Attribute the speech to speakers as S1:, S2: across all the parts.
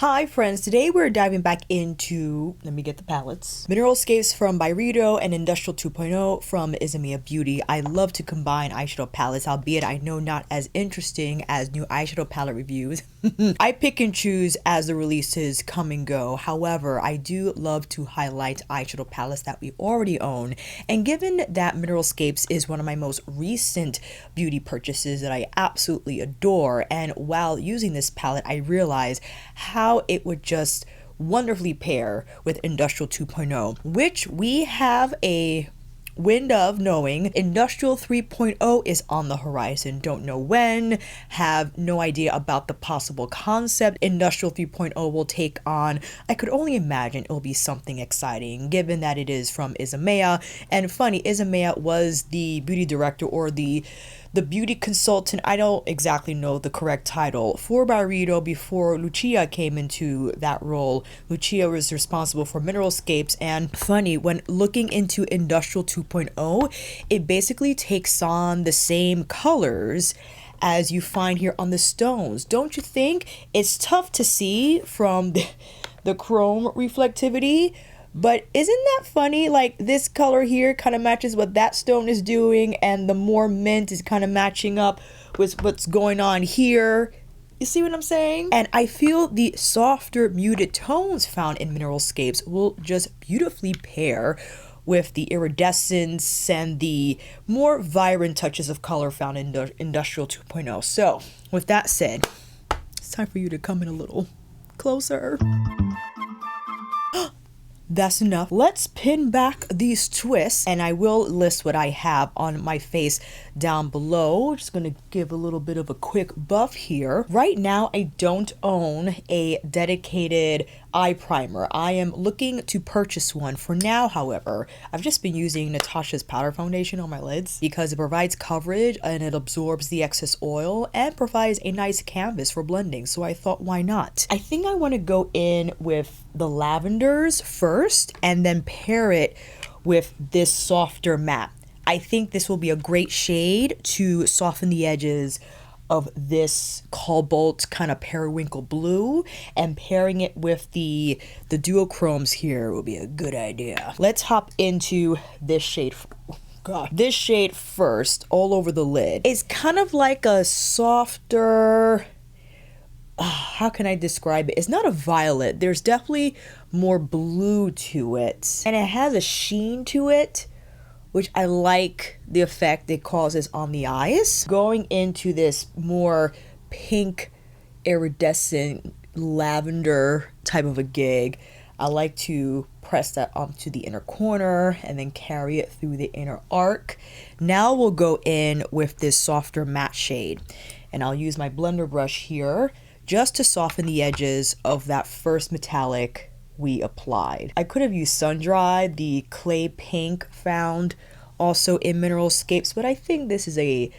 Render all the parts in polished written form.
S1: Hi friends, today we're diving back into, let me get the palettes, Mineralscapes from Byredo and Industrial 2.0 from Isamaya Beauty. I love to combine eyeshadow palettes, albeit I know not as interesting as new eyeshadow palette reviews. I pick and choose as the releases come and go. However, I do love to highlight eyeshadow palettes that we already own. And given that Mineralscapes is one of my most recent beauty purchases that I absolutely adore, and while using this palette, I realized how it would just wonderfully pair with Industrial 2.0, which we have a wind of knowing Industrial 3.0 is on the horizon. Don't know when, have no idea about the possible concept Industrial 3.0 will take on. I could only imagine it will be something exciting given that it is from Isamaya. And funny, Isamaya was the beauty director or the beauty consultant, I don't exactly know the correct title, for Byredo before Lucia came into that role. Lucia was responsible for Mineralscapes, and funny, when looking into Industrial 2.0, it basically takes on the same colors as you find here on the stones. Don't you think? It's tough to see from the chrome reflectivity, but isn't that funny? Like, this color here kind of matches what that stone is doing, and the more mint is kind of matching up with what's going on here. You see what I'm saying? And I feel the softer muted tones found in Mineralscapes will just beautifully pair with the iridescence and the more vibrant touches of color found in Industrial 2.0. So with that said, it's time for you to come in a little closer. That's enough. Let's pin back these twists, and I will list what I have on my face down below. Just gonna give a little bit of a quick buff here. Right now, I don't own a dedicated eye primer. I am looking to purchase one. For now, however, I've just been using Natasha's powder foundation on my lids because it provides coverage and it absorbs the excess oil and provides a nice canvas for blending. So I thought, why not? I think I want to go in with the lavenders first and then pair it with this softer matte. I think this will be a great shade to soften the edges of this cobalt kind of periwinkle blue, and pairing it with the duochromes here will be a good idea. Let's hop into this shade. God, this shade first, all over the lid. It's kind of like a softer, how can I describe it? It's not a violet. There's definitely more blue to it, and it has a sheen to it, which I like the effect it causes on the eyes. Going into this more pink, iridescent, lavender type of a gig, I like to press that onto the inner corner and then carry it through the inner arc. Now we'll go in with this softer matte shade, and I'll use my blender brush here just to soften the edges of that first metallic we applied. I could have used Sun Dry, the clay pink found also in Mineralscapes, but I think this is a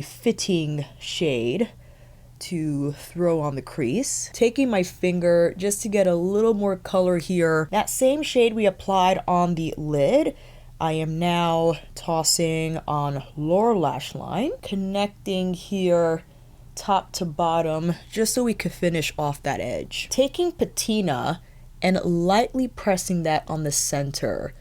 S1: fitting shade to throw on the crease. Taking my finger just to get a little more color here. That same shade we applied on the lid, I am now tossing on lower lash line, connecting here top to bottom just so we could finish off that edge. Taking patina and lightly pressing that on the center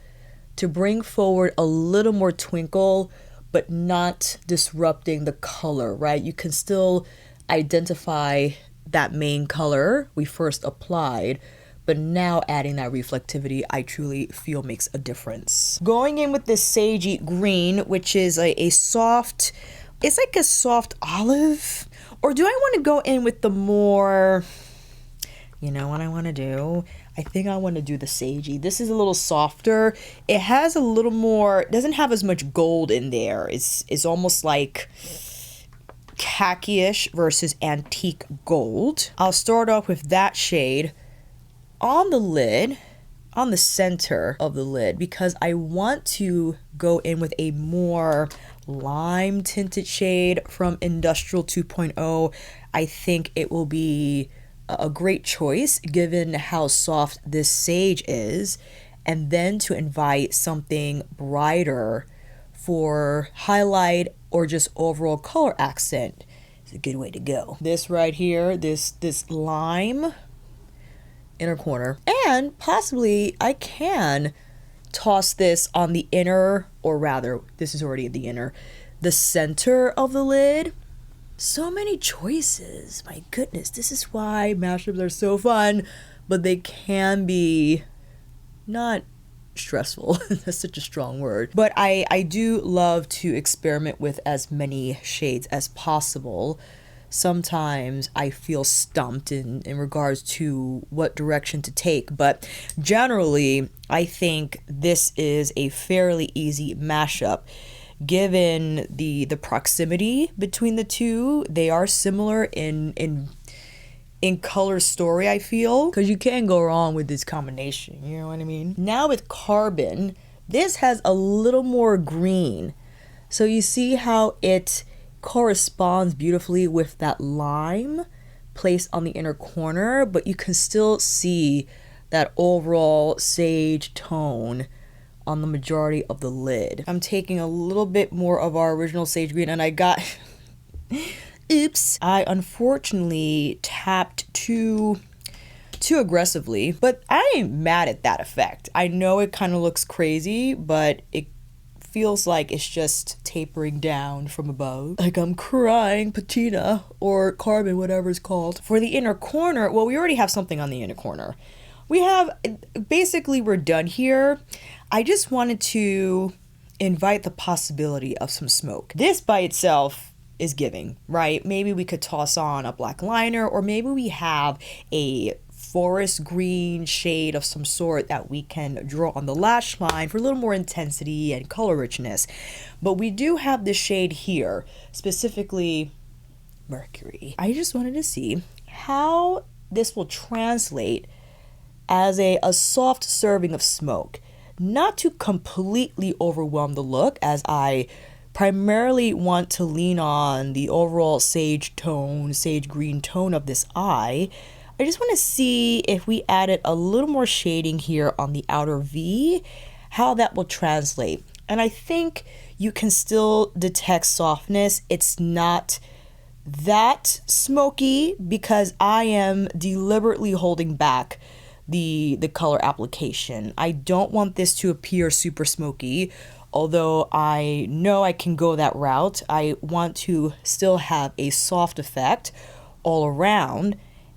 S1: to bring forward a little more twinkle, but not disrupting the color, right? You can still identify that main color we first applied, but now adding that reflectivity, I truly feel makes a difference. Going in with this sagey green, which is a soft, it's like a soft olive. Or do I want to go in with the more, you know what I want to do? I think I want to do the sagey. This is a little softer. It has a little more, doesn't have as much gold in there. It's almost like khaki-ish versus antique gold. I'll start off with that shade on the lid, on the center of the lid, because I want to go in with a more lime tinted shade from Industrial 2.0. I think it will be a great choice given how soft this sage is, and then to invite something brighter for highlight or just overall color accent is a good way to go. This right here, this lime inner corner. And possibly I can toss this on the inner, or rather, this is already the inner, the center of the lid. So many choices. My goodness, this is why mashups are so fun, but they can be not stressful. That's such a strong word. But I do love to experiment with as many shades as possible. Sometimes I feel stumped in regards to what direction to take, but generally I think this is a fairly easy mashup. Given the proximity between the two, they are similar in color story, I feel, because you can't go wrong with this combination, you know what I mean? Now with Carbon, this has a little more green. So you see how it corresponds beautifully with that lime placed on the inner corner, but you can still see that overall sage tone on the majority of the lid. I'm taking a little bit more of our original sage green, and I got oops, I unfortunately tapped too aggressively, but I ain't mad at that effect. I know it kind of looks crazy, but it feels like it's just tapering down from above. Like I'm crying patina or Carbon, whatever it's called. For the inner corner, well, we already have something on the inner corner. We have, basically we're done here. I just wanted to invite the possibility of some smoke. This by itself is giving, right? Maybe we could toss on a black liner, or maybe we have a forest green shade of some sort that we can draw on the lash line for a little more intensity and color richness. But we do have this shade here, specifically Mercury. I just wanted to see how this will translate as a soft serving of smoke. Not to completely overwhelm the look, as I primarily want to lean on the overall sage tone, sage green tone of this eye. I just want to see if we added a little more shading here on the outer V, how that will translate. And I think you can still detect softness. It's not that smoky because I am deliberately holding back the color application. I don't want this to appear super smoky. Although I know I can go that route, I want to still have a soft effect all around,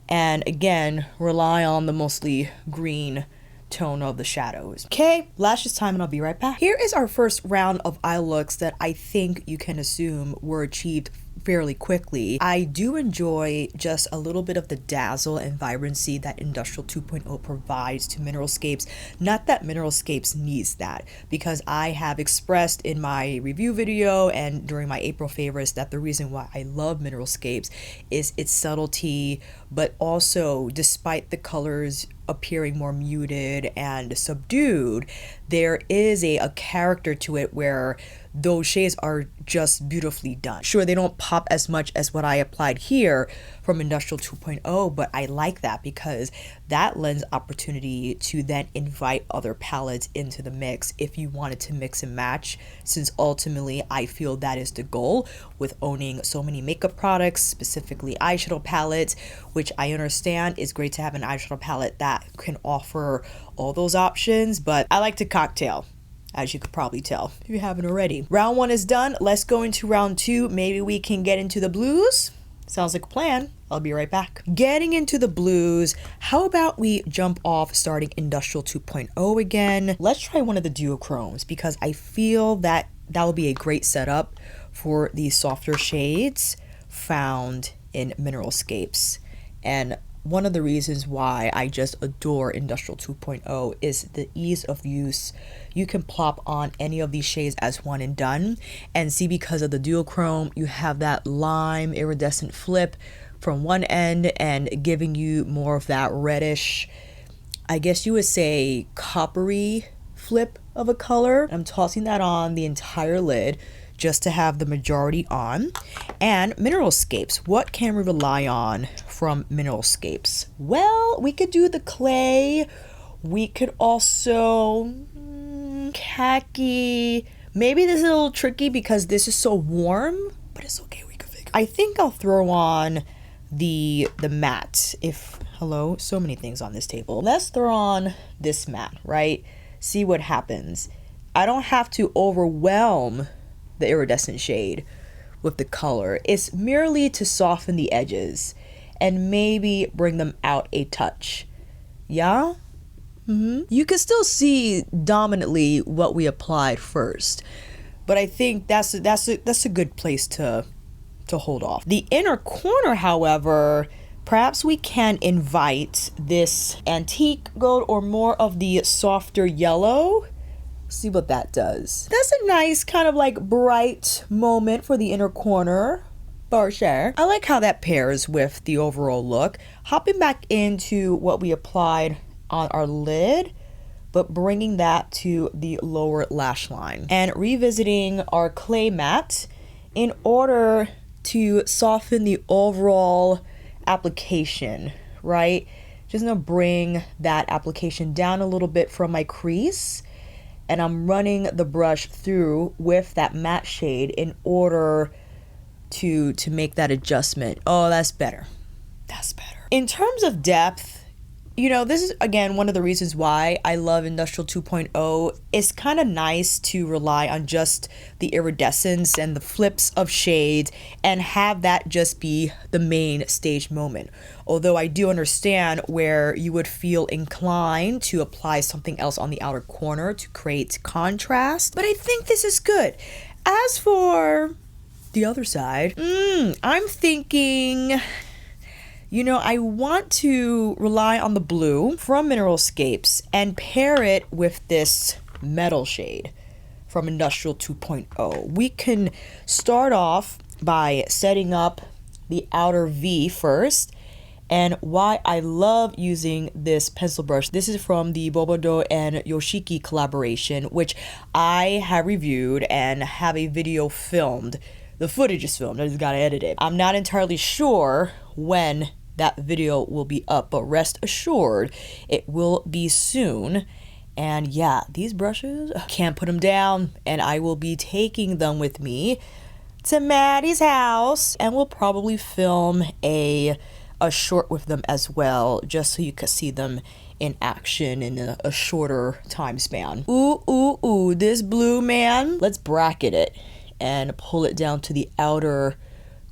S1: and again, rely on the mostly green tone of the shadows. Okay, lashes time, and I'll be right back. Here is our first round of eye looks that I think you can assume were achieved fairly quickly. I do enjoy just a little bit of the dazzle and vibrancy that Industrial 2.0 provides to Mineralscapes. Not that Mineralscapes needs that, because I have expressed in my review video and during my April favorites that the reason why I love Mineralscapes is its subtlety, but also despite the colors appearing more muted and subdued, there is a character to it where those shades are just beautifully done. Sure, they don't pop as much as what I applied here from Industrial 2.0, but I like that because that lends opportunity to then invite other palettes into the mix if you wanted to mix and match, since ultimately I feel that is the goal with owning so many makeup products, specifically eyeshadow palettes, which I understand is great to have an eyeshadow palette that can offer all those options, but I like to cocktail, as you could probably tell if you haven't already. Round one is done. Let's go into round two. Maybe we can get into the blues. Sounds like a plan. I'll be right back. Getting into the blues, how about we jump off starting Industrial 2.0 again? Let's try one of the duochromes because I feel that that will be a great setup for these softer shades found in Mineralscapes. And one of the reasons why I just adore Industrial 2.0 is the ease of use. You can plop on any of these shades as one and done. And see, because of the duochrome, you have that lime iridescent flip from one end and giving you more of that reddish, I guess you would say coppery flip of a color. I'm tossing that on the entire lid just to have the majority on. And Mineralscapes, what can we rely on from Mineralscapes? Well, we could do the clay. We could also khaki. Maybe this is a little tricky because this is so warm, but it's okay, we can figure. I think I'll throw on the matte. Hello, so many things on this table. Let's throw on this matte, right? See what happens. I don't have to overwhelm the iridescent shade with the color. It's merely to soften the edges and maybe bring them out a touch. Yeah? You can still see dominantly what we applied first, but I think that's a good place to hold off. The inner corner, however, perhaps we can invite this antique gold or more of the softer yellow. See what that does. That's a nice kind of like bright moment for the inner corner, for sure. I like how that pairs with the overall look. Hopping back into what we applied on our lid, but bringing that to the lower lash line and revisiting our clay matte in order to soften the overall application, right? Just gonna bring that application down a little bit from my crease, and I'm running the brush through with that matte shade in order to make that adjustment. Oh, that's better. That's better. In terms of depth, you know, this is again one of the reasons why I love Industrial 2.0. It's kind of nice to rely on just the iridescence and the flips of shades and have that just be the main stage moment. Although I do understand where you would feel inclined to apply something else on the outer corner to create contrast, but I think this is good. As for the other side, I'm thinking, you know, I want to rely on the blue from Mineralscapes and pair it with this metal shade from Industrial 2.0. We can start off by setting up the outer V first. And why I love using this pencil brush, this is from the Byredo and Yoshiki collaboration, which I have reviewed and have a video filmed. The footage is filmed, I just gotta edit it. I'm not entirely sure when that video will be up, but rest assured it will be soon. And yeah, these brushes, can't put them down, and I will be taking them with me to Maddie's house, and we'll probably film a short with them as well, just so you can see them in action in a shorter time span. Ooh, this blue, man. Let's bracket it and pull it down to the outer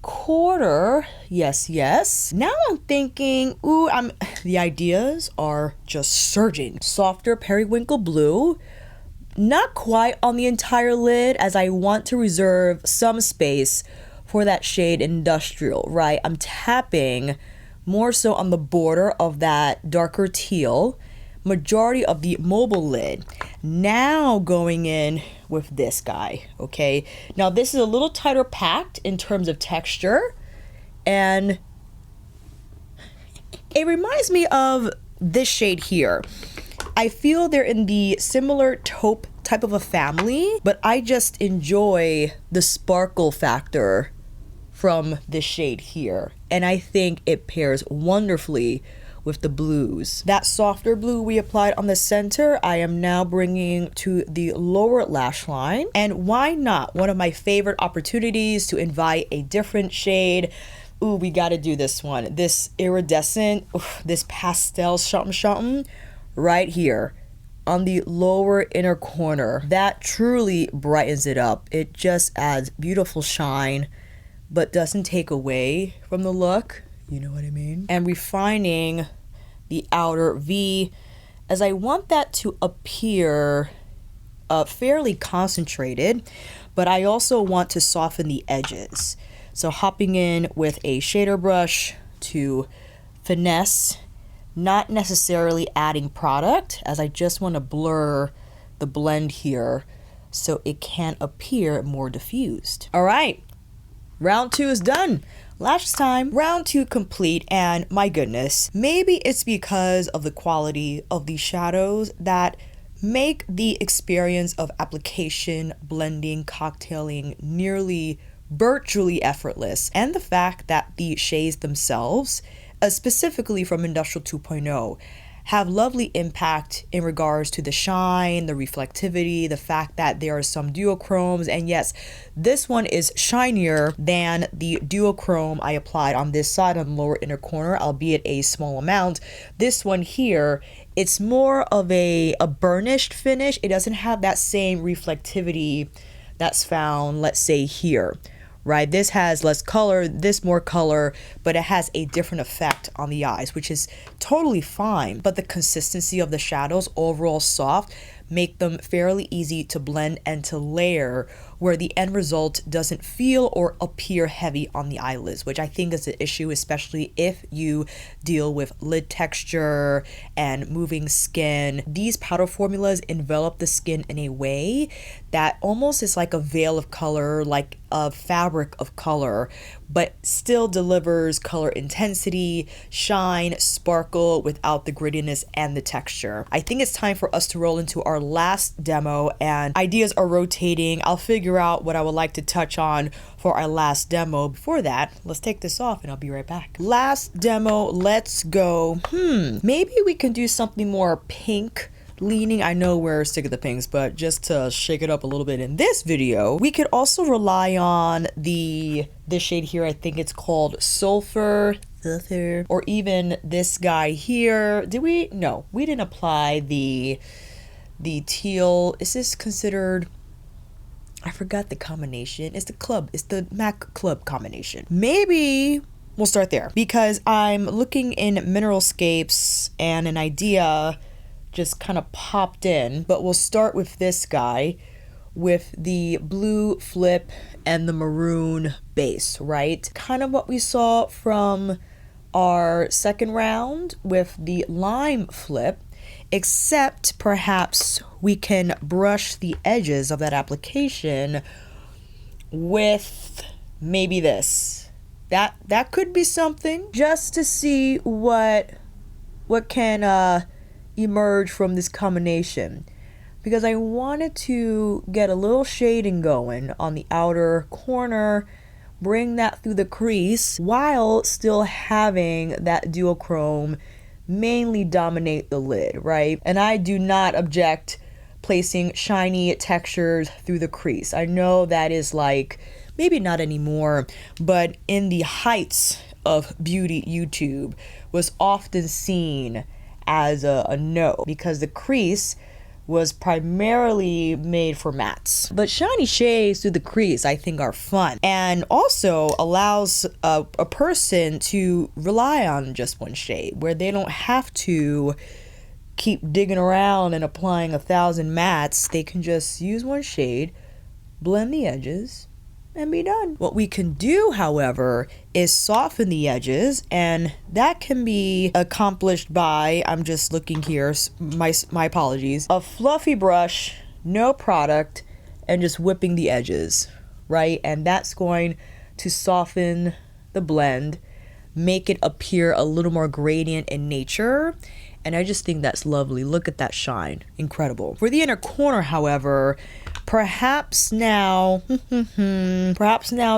S1: quarter. Yes. Now I'm thinking, the ideas are just surging. Softer periwinkle blue. Not quite on the entire lid, as I want to reserve some space for that shade Industrial, right? I'm tapping more so on the border of that darker teal, majority of the mobile lid. Now going in with this guy, okay? Now this is a little tighter packed in terms of texture, and it reminds me of this shade here. I feel they're in the similar taupe type of a family, but I just enjoy the sparkle factor from this shade here, and I think it pairs wonderfully with the blues. That softer blue we applied on the center, I am now bringing to the lower lash line. And why not? One of my favorite opportunities to invite a different shade. Ooh, we gotta do this one. This iridescent, this pastel something right here on the lower inner corner. That truly brightens it up. It just adds beautiful shine, but doesn't take away from the look. You know what I mean? And refining the outer V, as I want that to appear fairly concentrated, but I also want to soften the edges. So hopping in with a shader brush to finesse, not necessarily adding product, as I just want to blur the blend here so it can appear more diffused. All right, round 2 is done. Lashes time. Round 2 complete, and my goodness, maybe it's because of the quality of these shadows that make the experience of application, blending, cocktailing nearly virtually effortless, and the fact that the shades themselves, specifically from Industrial 2.0, have lovely impact in regards to the shine, the reflectivity, the fact that there are some duochromes. And yes, this one is shinier than the duochrome I applied on this side on the lower inner corner, albeit a small amount. This one here, it's more of a burnished finish. It doesn't have that same reflectivity that's found, let's say, here, right? This has less color, this more color, but it has a different effect on the eyes, which is totally fine. But the consistency of the shadows, overall soft, make them fairly easy to blend and to layer, where the end result doesn't feel or appear heavy on the eyelids, which I think is an issue, especially if you deal with lid texture and moving skin. These powder formulas envelop the skin in a way that almost is like a veil of color, like a fabric of color, but still delivers color intensity, shine, sparkle without the grittiness and the texture. I think it's time for us to roll into our last demo, and ideas are rotating. I'll figure out what I would like to touch on for our last demo. Before that, let's take this off and I'll be right back. Last demo, let's go. Maybe we can do something more pink leaning. I know we're sick of the pinks, but just to shake it up a little bit in this video, we could also rely on this shade here. I think it's called Sulfur, or even this guy here. Did we? No, we didn't apply the teal. Is this considered? I forgot the combination. It's the MAC Club combination. Maybe we'll start there, because I'm looking in Mineralscapes and an idea just kind of popped in. But we'll start with this guy with the blue flip and the maroon base, right? Kind of what we saw from our second round with the lime flip, except perhaps we can brush the edges of that application with maybe this. That could be something, just to see what can emerge from this combination, because I wanted to get a little shading going on the outer corner, bring that through the crease while still having that duochrome mainly dominate the lid, right? And I do not object placing shiny textures through the crease. I know that is like, maybe not anymore, but in the heights of beauty YouTube was often seen as a no, because the crease was primarily made for mattes. But shiny shades through the crease, I think, are fun, and also allows a person to rely on just one shade, where they don't have to keep digging around and applying 1,000 mattes. They can just use one shade, blend the edges, and be done. What we can do, however, is soften the edges, and that can be accomplished by, I'm just looking here, my apologies, a fluffy brush, no product, and just whipping the edges, right? And that's going to soften the blend, make it appear a little more gradient in nature. And I just think that's lovely. Look at that shine. Incredible. For the inner corner, however, perhaps now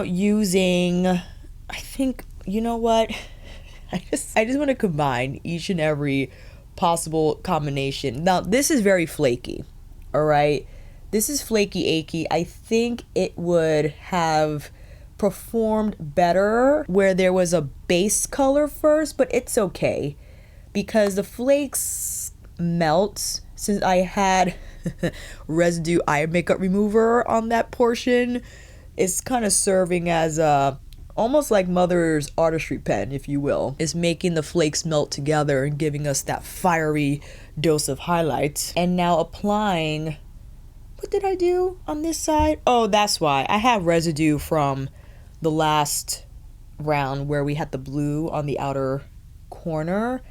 S1: using, I think, you know what? I just want to combine each and every possible combination. Now, this is very flaky, all right? This is flaky achy. I think it would have performed better where there was a base color first, but it's okay, because the flakes melt. Since I had residue eye makeup remover on that portion, it's kind of serving as almost like mother's artistry pen, if you will. It's making the flakes melt together and giving us that fiery dose of highlights. And now applying, what did I do on this side? Oh, that's why. I have residue from the last round where we had the blue on the outer corner.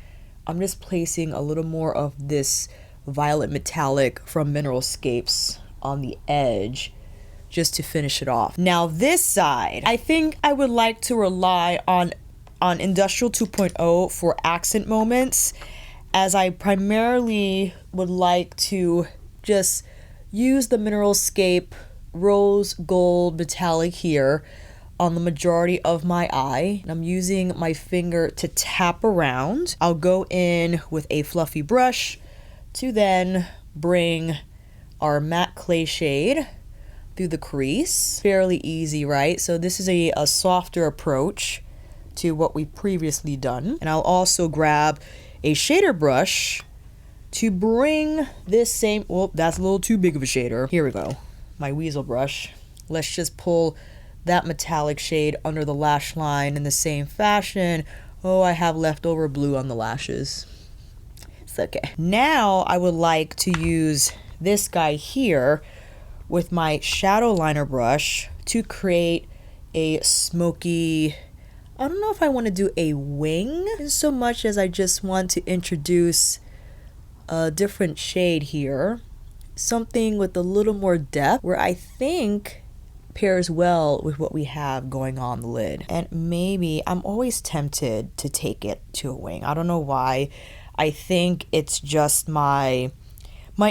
S1: I'm just placing a little more of this violet metallic from Mineralscapes on the edge just to finish it off. Now this side, I think I would like to rely on Industrial 2.0 for accent moments, as I primarily would like to just use the Mineralscape rose gold metallic here, on the majority of my eye. And I'm using my finger to tap around. I'll go in with a fluffy brush to then bring our matte clay shade through the crease. Fairly easy, right? So this is a softer approach to what we've previously done. And I'll also grab a shader brush to bring this same, well, that's a little too big of a shader. Here we go, my weasel brush. Let's just pull that metallic shade under the lash line in the same fashion. Oh, I have leftover blue on the lashes. It's okay. Now I would like to use this guy here with my shadow liner brush to create a smoky, I don't know if I want to do a wing so much as I just want to introduce a different shade here. Something with a little more depth where I think pairs well with what we have going on the lid. And maybe I'm always tempted to take it to a wing. I don't know why. I think it's just my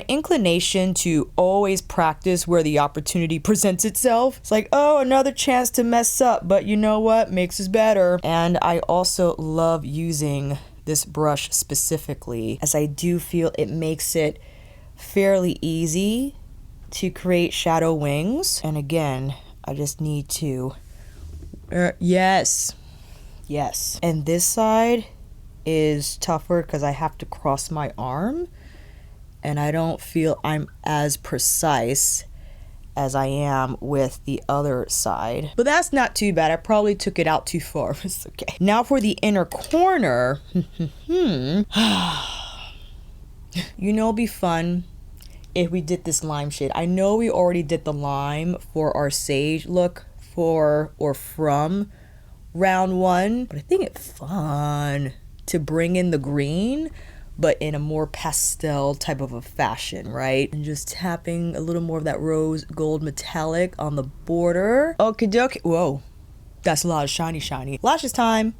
S1: inclination to always practice where the opportunity presents itself. It's like, oh, another chance to mess up, but you know what? Makes us better. And I also love using this brush specifically, as I do feel it makes it fairly easy to create shadow wings. And again, I just need to, yes. And this side is tougher because I have to cross my arm, and I don't feel I'm as precise as I am with the other side. But that's not too bad. I probably took it out too far. It's okay. Now for the inner corner. You know, it'd be fun if we did this lime shade. I know we already did the lime for our sage look from round one, but I think it's fun to bring in the green, but in a more pastel type of a fashion, right? And just tapping a little more of that rose gold metallic on the border. Okie dokie. Whoa, that's a lot of shiny. Lashes time,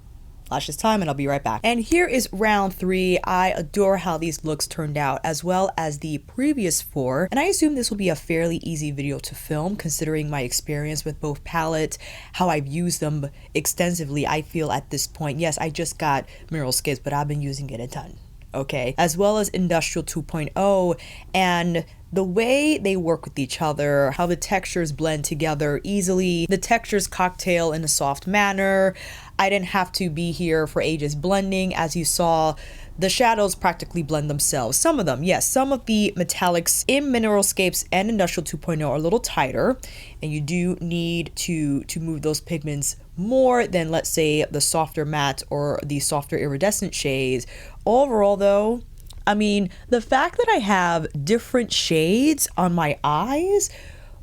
S1: and I'll be right back. And here is round 3. I adore how these looks turned out, as well as the previous 4. And I assume this will be a fairly easy video to film, considering my experience with both palettes, how I've used them extensively. I feel at this point, yes, I just got Mineralscapes, but I've been using it a ton. Okay, as well as Industrial 2.0, and the way they work with each other, how the textures blend together easily, the textures cocktail in a soft manner. I didn't have to be here for ages blending. As you saw, the shadows practically blend themselves. Some of them, yes, some of the metallics in Mineralscapes and Industrial 2.0 are a little tighter, and you do need to move those pigments more than, let's say, the softer matte or the softer iridescent shades. Overall though, I mean, the fact that I have different shades on my eyes,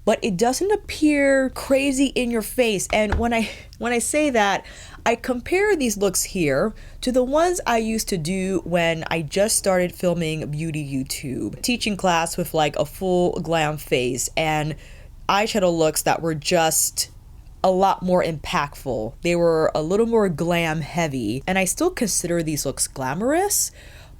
S1: but it doesn't appear crazy in your face. And when I say that, I compare these looks here to the ones I used to do when I just started filming beauty YouTube, teaching class with like a full glam face and eyeshadow looks that were just a lot more impactful. They were a little more glam heavy, and I still consider these looks glamorous,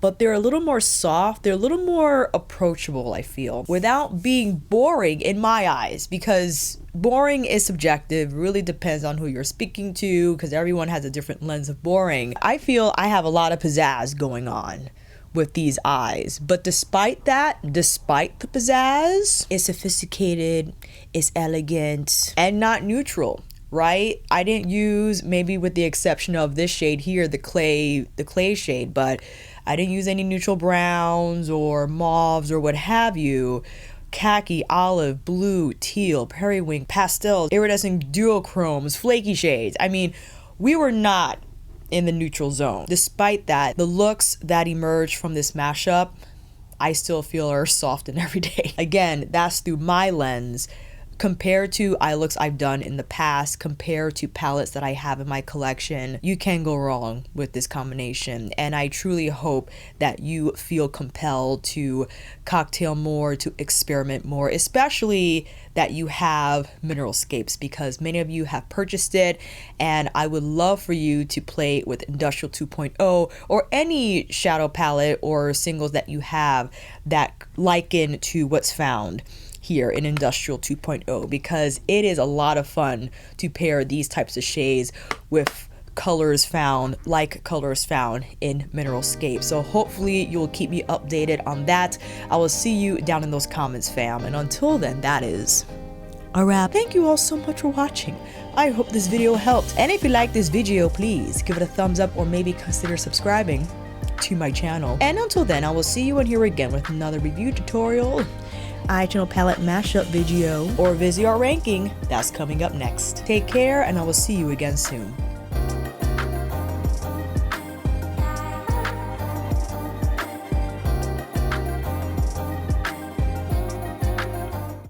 S1: but they're a little more soft. They're a little more approachable, I feel, without being boring in my eyes, because boring is subjective, really depends on who you're speaking to, because everyone has a different lens of boring. I feel I have a lot of pizzazz going on with these eyes, but despite the pizzazz, it's sophisticated, it's elegant, and not neutral, right? I didn't use, maybe with the exception of this shade here, the clay shade, but I didn't use any neutral browns or mauves or what have you. Khaki, olive, blue, teal, periwinkle, pastels, iridescent duochromes, flaky shades. I mean, we were not in the neutral zone. Despite that, the looks that emerged from this mashup, I still feel are soft and everyday. Again, that's through my lens. Compared to eye looks I've done in the past, compared to palettes that I have in my collection, you can't go wrong with this combination. And I truly hope that you feel compelled to cocktail more, to experiment more, especially that you have Mineralscapes, because many of you have purchased it, and I would love for you to play with Industrial 2.0 or any shadow palette or singles that you have that liken to what's found here in Industrial 2.0 because it is a lot of fun to pair these types of shades with colors found in Mineralscapes. So hopefully you'll keep me updated on that. I will see you down in those comments, fam. And until then, that is a wrap. Thank you all so much for watching. I hope this video helped. And if you like this video, please give it a thumbs up or maybe consider subscribing to my channel. And until then, I will see you in here again with another review tutorial, eyeshadow palette mashup video, or Viseart ranking that's coming up next. Take care, and I will see you again soon.